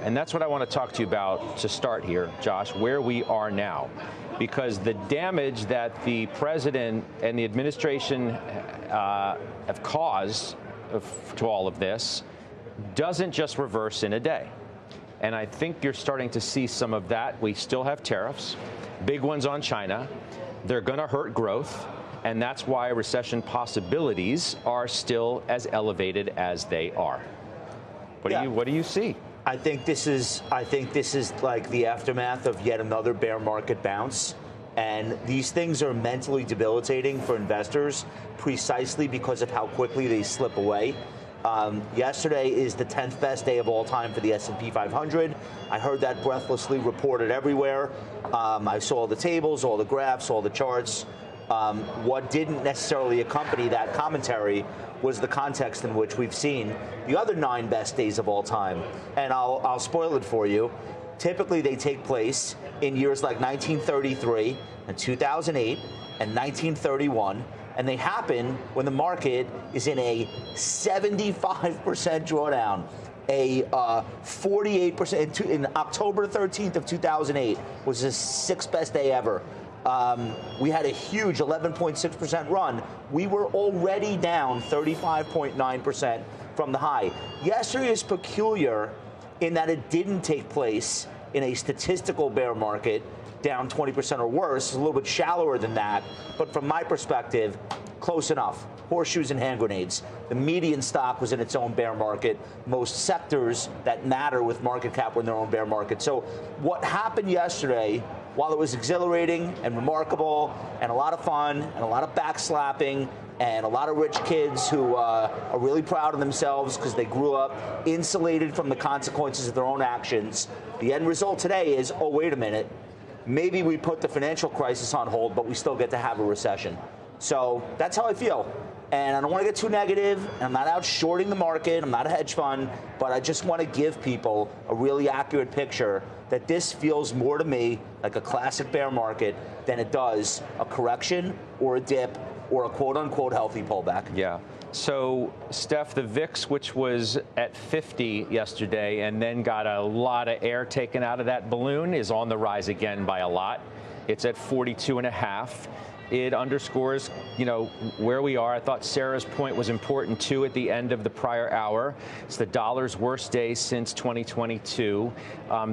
And that's what I want to talk to you about to start here, Josh, where we are now. Because the damage that the president and the administration have caused to all of this doesn't just reverse in a day. And I think you're starting to see some of that. We still have tariffs, big ones on China. They're going to hurt growth. And that's why recession possibilities are still as elevated as they are. What do you see? I think this is like the aftermath of yet another bear market bounce. And these things are mentally debilitating for investors precisely because of how quickly they slip away. Yesterday is the 10th best day of all time for the S&P 500. I heard that breathlessly reported everywhere. I saw all the tables, all the graphs, all the charts. What didn't necessarily accompany that commentary was the context in which we've seen the other 9 best days of all time. And I'll spoil it for you. Typically, they take place in years like 1933 and 2008 and 1931. And they happen when the market is in a 75% drawdown, a 48%. In October 13th of 2008 was the 6th best day ever. We had a huge 11.6% run. We were already down 35.9% from the high. Yesterday is peculiar in that it didn't take place in a statistical bear market, down 20% or worse. It's a little bit shallower than that. But from my perspective, close enough. Horseshoes and hand grenades. The median stock was in its own bear market. Most sectors that matter with market cap were in their own bear market. So what happened yesterday, while it was exhilarating and remarkable and a lot of fun and a lot of backslapping and a lot of rich kids who are really proud of themselves because they grew up insulated from the consequences of their own actions, the end result today is, oh, wait a minute, maybe we put the financial crisis on hold, but we still get to have a recession. So that's how I feel. And I don't want to get too negative. And I'm not out shorting the market. I'm not a hedge fund. But I just want to give people a really accurate picture that this feels more to me like a classic bear market than it does a correction or a dip or a quote-unquote healthy pullback. Yeah. So, Steph, the VIX, which was at 50 yesterday and then got a lot of air taken out of that balloon, is on the rise again by a lot. It's at 42.5. It underscores, where we are. I thought Sarah's point was important, too, at the end of the prior hour. It's the dollar's worst day since 2022.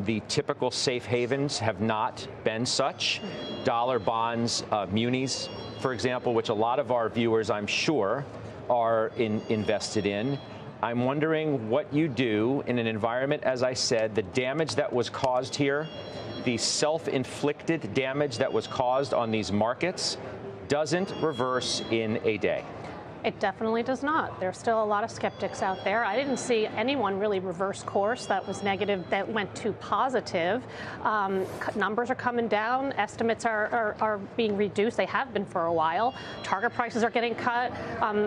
The typical safe havens have not been such. Dollar bonds, munis, for example, which a lot of our viewers, I'm sure, are invested in. I'm wondering what you do in an environment, as I said, the damage that was caused here, the self-inflicted damage that was caused on these markets doesn't reverse in a day. It definitely does not. There's still a lot of skeptics out there. I didn't see anyone really reverse course that was negative, that went to positive. Numbers are coming down. Estimates are being reduced. They have been for a while. Target prices are getting cut.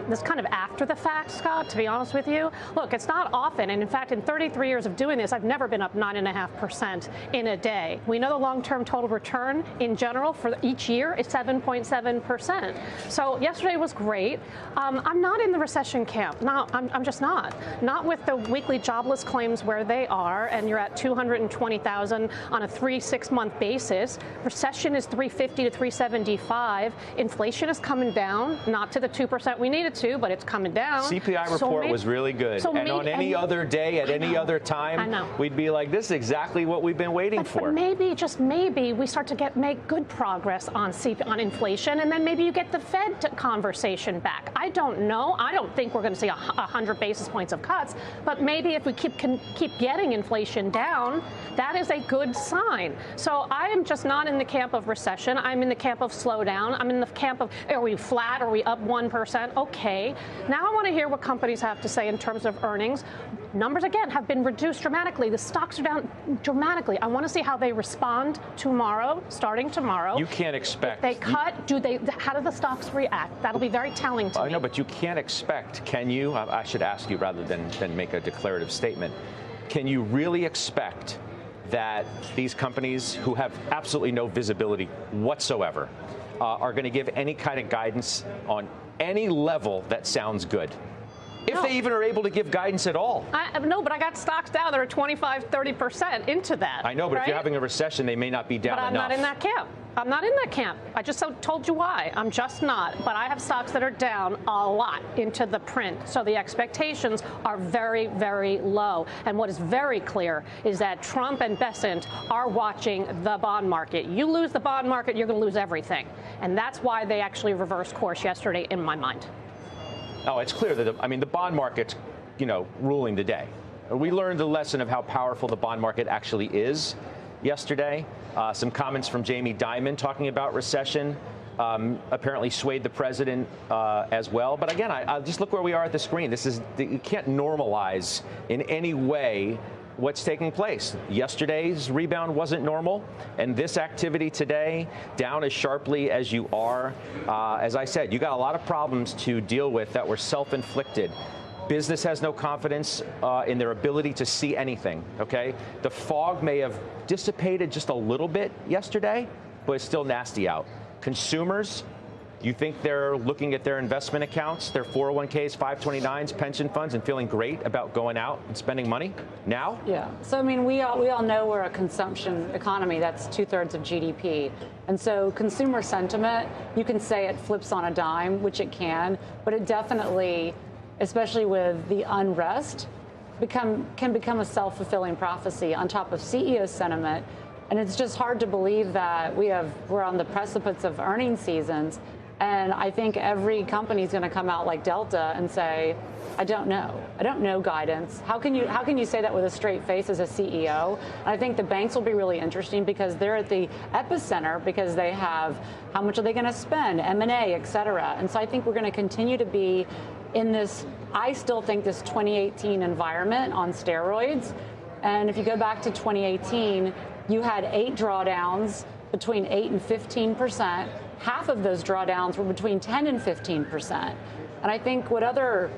This kind of after the fact, Scott, to be honest with you. Look, it's not often. And in fact, in 33 years of doing this, I've never been up 9.5% in a day. We know the long-term total return in general for each year is 7.7%. So yesterday was great. I'm not in the recession camp. No, I'm just not. Not with the weekly jobless claims where they are, and you're at 220,000 on a 3-6-month basis. Recession is 350 to 375. Inflation is coming down, not to the 2% we need it to, but it's coming down. CPI report was really good. And on any other day, at any other time, we'd be like, this is exactly what we've been waiting for. But maybe, just maybe, we start to make good progress on inflation, and then maybe you get the Fed conversation back. I don't know. I don't think we're going to see 100 basis points of cuts, but maybe if we keep getting inflation down, that is a good sign. So I am just not in the camp of recession. I'm in the camp of slowdown. I'm in the camp of, are we flat? Are we up 1%? Okay. Now I want to hear what companies have to say in terms of earnings. Numbers, again, have been reduced dramatically. The stocks are down dramatically. I want to see how they respond tomorrow, starting tomorrow. You can't expect. If they cut, how do the stocks react? That'll be very telling to me. I know, but you can't expect, can you? I should ask you rather than make a declarative statement. Can you really expect that these companies who have absolutely no visibility whatsoever are going to give any kind of guidance on any level that sounds good? If they even are able to give guidance at all. No, but I got stocks down that are 25, 30% into that. I know, but right? if you're having a recession, they may not be down enough. But I'm not in that camp. I'm not in that camp. I just told you why. I'm just not. But I have stocks that are down a lot into the print. So the expectations are very, very low. And what is very clear is that Trump and Bessent are watching the bond market. You lose the bond market, you're going to lose everything. And that's why they actually reversed course yesterday, in my mind. Oh, it's clear that, the bond market's, ruling the day. We learned the lesson of how powerful the bond market actually is yesterday. Some comments from Jamie Dimon talking about recession apparently swayed the president as well. But again, I just look where we are at the screen. You can't normalize in any way what's taking place. Yesterday's rebound wasn't normal, and this activity today, down as sharply as you are, as I said, you got a lot of problems to deal with that were self-inflicted. Business has no confidence in their ability to see anything, okay? The fog may have dissipated just a little bit yesterday, but it's still nasty out. Consumers, you think they're looking at their investment accounts, their 401ks, 529s, pension funds, and feeling great about going out and spending money now? Yeah. So, we all know we're a consumption economy. That's 2/3 of GDP. And so consumer sentiment, you can say it flips on a dime, which it can, but it definitely, especially with the unrest, can become a self-fulfilling prophecy on top of CEO sentiment. And it's just hard to believe that we're on the precipice of earnings seasons. And I think every company is going to come out like Delta and say, I don't know guidance. How can you say that with a straight face as a CEO? And I think the banks will be really interesting because they're at the epicenter, because they have how much are they going to spend, M&A, et cetera. And so I think we're going to continue to be in this, I still think, this 2018 environment on steroids. And if you go back to 2018, you had 8 drawdowns between 8 and 15%. Half of those drawdowns were between 10 and 15%. And I think what other,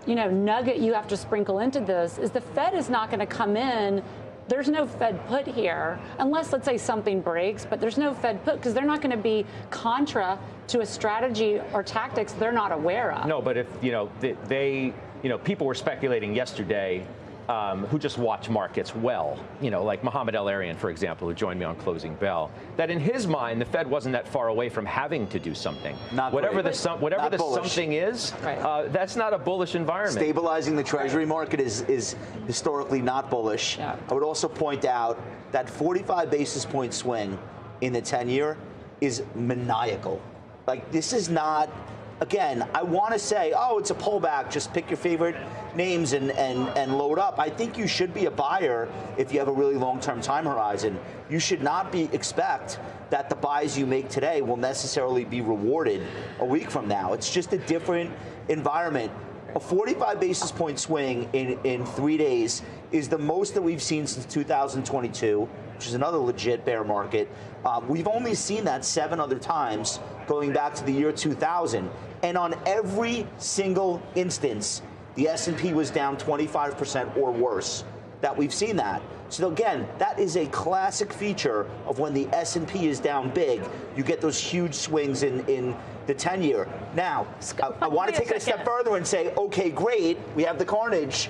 nugget you have to sprinkle into this is the Fed is not going to come in. There's no Fed put here unless, let's say, something breaks, but there's no Fed put because they're not going to be contra to a strategy or tactics they're not aware of. No, but if, people were speculating yesterday who just watch markets well, like Mohamed El-Arian, for example, who joined me on Closing Bell, that in his mind, the Fed wasn't that far away from having to do something. Whatever the something is, right. That's not a bullish environment. Stabilizing the Treasury market is historically not bullish. Yeah. I would also point out that 45 basis point swing in the 10-year is maniacal. Like, this is not... Again, I want to say, it's a pullback. Just pick your favorite names and load up. I think you should be a buyer if you have a really long-term time horizon. You should not expect that the buys you make today will necessarily be rewarded a week from now. It's just a different environment. A 45 basis point swing in 3 days is the most that we've seen since 2022, which is another legit bear market. We've only seen that 7 other times going back to the year 2000. And on every single instance, the S&P was down 25% or worse. That we've seen that. So again, that is a classic feature of when the S&P is down big, you get those huge swings in the 10-year. Now, I want to take it a step further and say, okay, great, we have the carnage.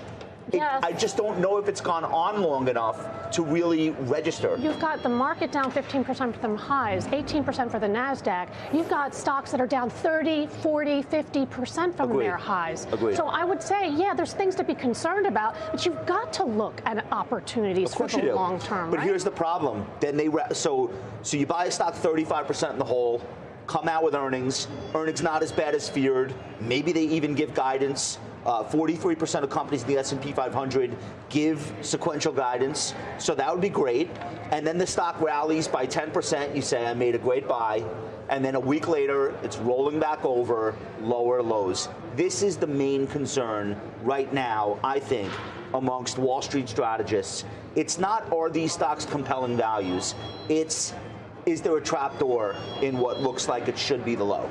Yes. I just don't know if it's gone on long enough to really register. You've got the market down 15% from highs, 18% for the NASDAQ. You've got stocks that are down 30, 40, 50% from their highs. Agreed. So I would say, there's things to be concerned about, but you've got to look at opportunities for the long term. But here's the problem. Then so you buy a stock 35% in the hole, come out with earnings not as bad as feared. Maybe they even give guidance. 43% of companies in the S&P 500 give sequential guidance, so that would be great. And then the stock rallies by 10%. You say, I made a great buy. And then a week later, it's rolling back over lower lows. This is the main concern right now, I think, amongst Wall Street strategists. It's not, are these stocks compelling values? It's, is there a trapdoor in what looks like it should be the low?